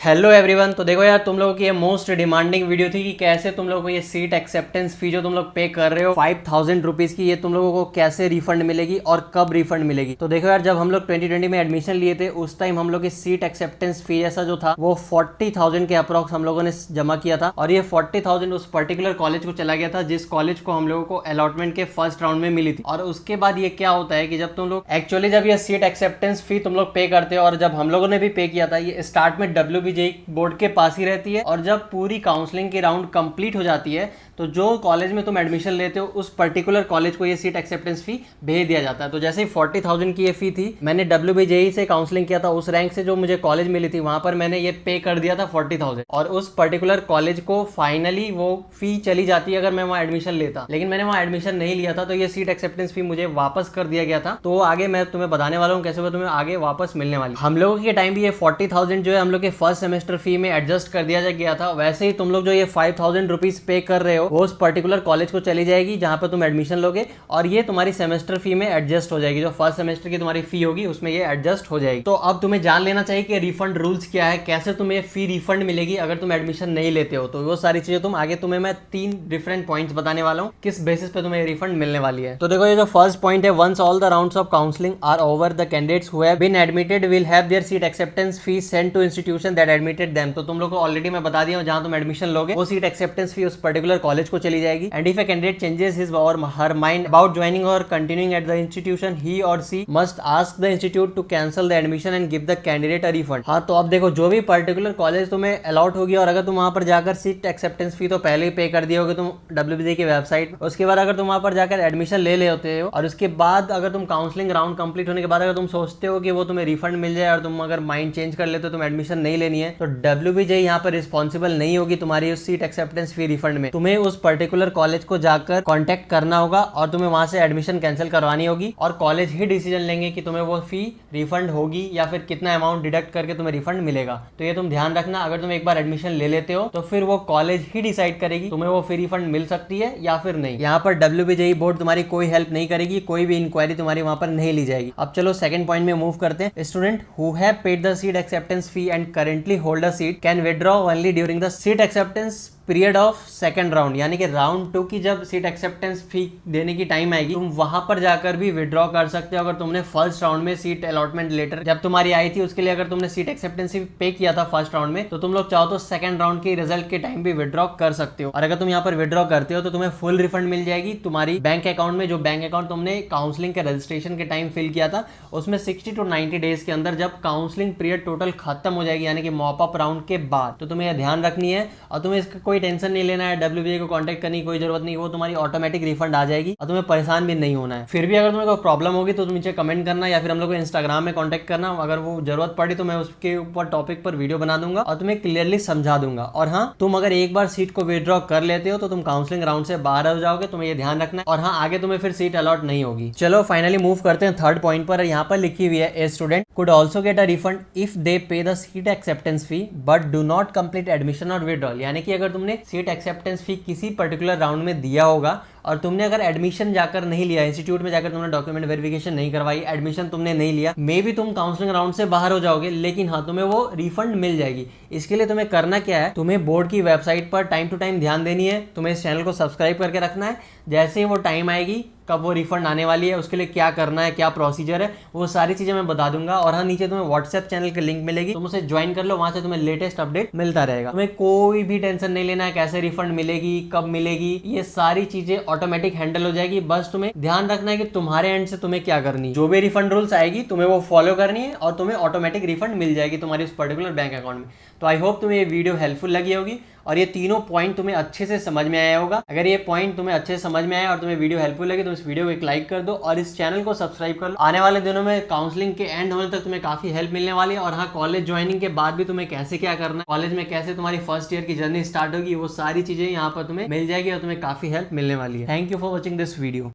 Hello everyone. तो देखो यार, तुम लोगों की ये मोस्ट डिमांडिंग वीडियो थी कि कैसे तुम लोगों को ये सीट एक्सेप्टेंस फी जो तुम लोग पे कर रहे हो 5000 रुपीज की, ये तुम लोगों को कैसे रिफंड मिलेगी और कब रिफंड मिलेगी। तो देखो यार, जब हम लोग 2020 में एडमिशन लिए थे उस टाइम हम लोग की सीट एक्सेप्टेंस फी जैसा जो था वो 40,000 के अप्रॉक्स हम लोगों ने जमा किया था। और ये 40,000 उस पर्टिकुलर कॉलेज को चला गया था जिस कॉलेज को हम लोगों को अलॉटमेंट के फर्स्ट राउंड में मिली थी। और उसके बाद ये क्या होता है कि जब तुम लोग एक्चुअली जब ये सीट एक्सेप्टेंस फी तुम लोग पे करते हो, और जब हम लोगों ने भी पे किया था, ये स्टार्ट में WBJEE बोर्ड के पास ही रहती है। और जब पूरी काउंसलिंग की राउंड कंप्लीट हो जाती है तो जो कॉलेज में तुम एडमिशन लेते हो उस पर्टिकुलर कॉलेज को ये सीट एक्सेप्टेंस फी भेज दिया जाता है। तो जैसे ही 40,000 की ये फी थी, मैंने WBJEE से काउंसलिंग किया था, उस रैंक से जो मुझे कॉलेज मिली थी वहां पर मैंने ये पे कर दिया था 40,000। और उस पर्टिकुलर कॉलेज को फाइनली वो फी चली जाती है अगर मैं वहां एडमिशन लेता, लेकिन मैंने वहां एडमिशन नहीं लिया था तो ये सीट एक्सेप्टेंस फी मुझे वापस कर दिया गया था। तो आगे मैं तुम्हें बताने वाला हूँ कैसे वो तुम्हें आगे वापस मिलने वाली। हम लोगों के टाइम भी ये 40,000 जो है हम लोग के फर्स्ट सेमेस्टर फी में एडजस्ट कर दिया गया था। वैसे ही तुम लोग जो ये 5,000 रुपीज पे कर रहे हो वो उस पर्टिकुलर कॉलेज को चली जाएगी जहां पर तुम एडमिशन लोगे, और ये तुम्हारी सेमेस्टर फी में एडजस्ट हो जाएगी। जो फर्स्ट सेमेस्टर की तुम्हारी फी होगी उसमें ये एडजस्ट हो जाएगी। तो अब तुम्हें जान लेना चाहिए कि रिफंड रूल्स क्या है, कैसे तुम्हें फी रिफंड मिलेगी अगर तुम एडमिशन नहीं लेते हो। तो वो सारी चीजें तुम आगे तुम्हें मैं 3 डिफरेंट पॉइंट्स बताने वाला हूँ किस बेसिस पे तुम्हें रिफंड मिलने वाली है। तो देखो, ये जो फर्स्ट पॉइंट है, once all the rounds of counselling are over the candidates who have been admitted will have their seat acceptance fee send to institution that admitted them. तो तुम लोग को ऑलरेडी मैं बता दिया हूं जहां तुम एडमिशन लोगे वो सीट एक्सेप्टेंस फी उस पर्टिकुलर कॉलेज को चली जाएगी। And if a candidate changes his or her mind about joining or continuing at the institution, he or she must ask the institute to cancel the admission and give the candidate a refund. हाँ, तो अब देखो, जो भी particular college तुम्हें allot होगी और अगर तुम वहां पर जाकर सीट एक्सेप्टेंस फी तो पहले ही पे कर दिए होगे तुम WBJEE की वेबसाइट, उसके बाद अगर तुम वहां पर जाकर एडमिशन ले लेते हो और उसके बाद अगर तुम काउंसलिंग राउंड कंप्लीट होने के बाद अगर तुम सोचते हो कि वो तुम्हें रिफंड मिल जाए और तुम अगर माइंड चेंज कर लेते हो, तुम एडमिशन नहीं लेनी है, तो WBJEE यहाँ पर रिस्पॉन्सिबल नहीं होगी तुम्हारी उस सीट एक्सेप्टेंस फी रिफंड में। तुम्हें उस पर्टिकुलर कॉलेज को जाकर कांटेक्ट करना होगा और तुम्हें वहां से एडमिशन कैंसिल करवानी होगी, और कॉलेज ही डिसीजन लेंगे कि तुम्हें वो फी रिफंड होगी या फिर कितना अमाउंट डिडक्ट करके तुम्हें रिफंड मिलेगा। तो ये तुम ध्यान रखना, अगर तुम एक बार एडमिशन ले लेते हो तो फिर वो कॉलेज ही डिसाइड करेगी तुम्हें वो फी रिफंड मिल सकती है या फिर नहीं। यहाँ पर WBJEE बोर्ड तुम्हारी कोई हेल्प नहीं करेगी, कोई भी इंक्वायरी तुम्हारी वहां पर नहीं ली जाएगी। अब चलो सेकंड पॉइंट में मूव करते हैं। Student who have paid the seat acceptance fee and currently hold a seat can withdraw only during the seat acceptance period of second round, यानी कि राउंड 2 की जब सीट एक्सेप्टेंस फी देने की टाइम आएगी तुम वहां पर जाकर भी विड्रॉ कर सकते हो। अगर तुमने फर्स्ट राउंड में सीट अलॉटमेंट लेटर जब तुम्हारी आई थी उसके लिए अगर तुमने सीट एक्सेप्टेंस पे किया था फर्स्ट राउंड में, तो तुम लोग चाहो तो सेकंड राउंड के रिजल्ट के टाइम भी विड्रॉ कर सकते हो। और अगर तुम यहाँ पर विड्रॉ करते हो तो तुम्हें फुल रिफंड मिल जाएगी तुम्हारी बैंक अकाउंट में। जो बैंक अकाउंट तुमने काउंसलिंग के रजिस्ट्रेशन के टाइम फिल किया था उसमें 60 to 90 डेज के अंदर जब काउंसलिंग पीरियड टोटल खत्म हो जाएगी, यानी कि मॉप अप राउंड के बाद, तो तुम्हें यह ध्यान रखनी है और तुम्हें इसका कोई टेंशन नहीं लेना है। WBJEE को कांटेक्ट करने की कोई जरूरत नहीं, वो तुम्हारी ऑटोमेटिक रिफंड आ जाएगी और तुम्हें परेशान भी नहीं होना है। फिर भी अगर तुम्हें कोई प्रॉब्लम होगी तो तुम नीचे कमेंट करना या फिर हम लोग को इंस्टाग्राम में कांटेक्ट करना। अगर वो जरूरत पड़ी तो मैं उसके ऊपर टॉपिक पर वीडियो बना दूंगा और तुम्हें क्लियरली समझा दूंगा। और हाँ, तुम अगर एक बार सीट को विड्रॉ कर लेते हो तो तुम काउंसलिंग राउंड से बाहर हो जाओगे, तुम्हें ये ध्यान रखना है। और हाँ, आगे तुम्हें फिर सीट अलॉट नहीं होगी। चलो फाइनली मूव करते हैं थर्ड पॉइंट पर। यहाँ पर लिखी हुई है, a student could also get a refund if they pay the seat acceptance fee but do not complete admission or withdrawal. यानी कि अगर तुमने सीट एक्सेप्टेंस फी किसी पर्टिकुलर राउंड में दिया होगा और तुमने अगर एडमिशन जाकर नहीं लिया, इंस्टीट्यूट में जाकर तुमने डॉक्यूमेंट वेरिफिकेशन नहीं करवाई, एडमिशन तुमने नहीं लिया, मे भी तुम काउंसलिंग राउंड से बाहर हो जाओगे, लेकिन हाँ, तुम्हें वो रिफंड मिल जाएगी। इसके लिए तुम्हें करना क्या है, तुम्हें बोर्ड की वेबसाइट पर टाइम टू टाइम ध्यान देनी है, तुम्हें इस चैनल को सब्सक्राइब करके रखना है। जैसे ही वो टाइम आएगी कब वो रिफंड आने वाली है, उसके लिए क्या करना है, क्या प्रोसीजर है, वो सारी चीजें मैं बता दूंगा। और हाँ, नीचे तुम्हें व्हाट्सएप चैनल की लिंक मिलेगी, तुम उसे ज्वाइन कर लो, वहां से तुम्हें लेटेस्ट अपडेट मिलता रहेगा। तुम्हें कोई भी टेंशन नहीं लेना है कैसे रिफंड मिलेगी, कब मिलेगी, ये सारी चीजें ऑटोमेटिक हैंडल हो जाएगी। बस तुम्हें ध्यान रखना है कि तुम्हारे एंड से तुम्हें क्या करनी है। जो भी रिफंड रूल्स आएगी तुम्हें वो फॉलो करनी है और तुम्हें ऑटोमेटिक रिफंड मिल जाएगी तुम्हारी उस पर्टिकुलर बैंक अकाउंट में। तो आई होप तुम्हें ये वीडियो हेल्पफुल लगी होगी और ये तीनों पॉइंट तुम्हें अच्छे से समझ में आया होगा। अगर ये पॉइंट तुम्हें अच्छे से समझ में आया और तुम्हें वीडियो हेल्पफुल लगी तो इस वीडियो को एक लाइक कर दो और इस चैनल को सब्सक्राइब कर लो। आने वाले दिनों में काउंसलिंग के एंड होने तक तुम्हें काफी हेल्प मिलने वाली है। और हाँ, कॉलेज ज्वाइनिंग के बाद भी तुम्हें कैसे क्या करना है, कॉलेज में कैसे तुम्हारी फर्स्ट ईयर की जर्नी स्टार्ट होगी, वो सारी चीजें यहाँ पर तुम्हें मिल जाएगी और तुम्हें काफी हेल्प मिलने वाली है। Thank you for watching this video.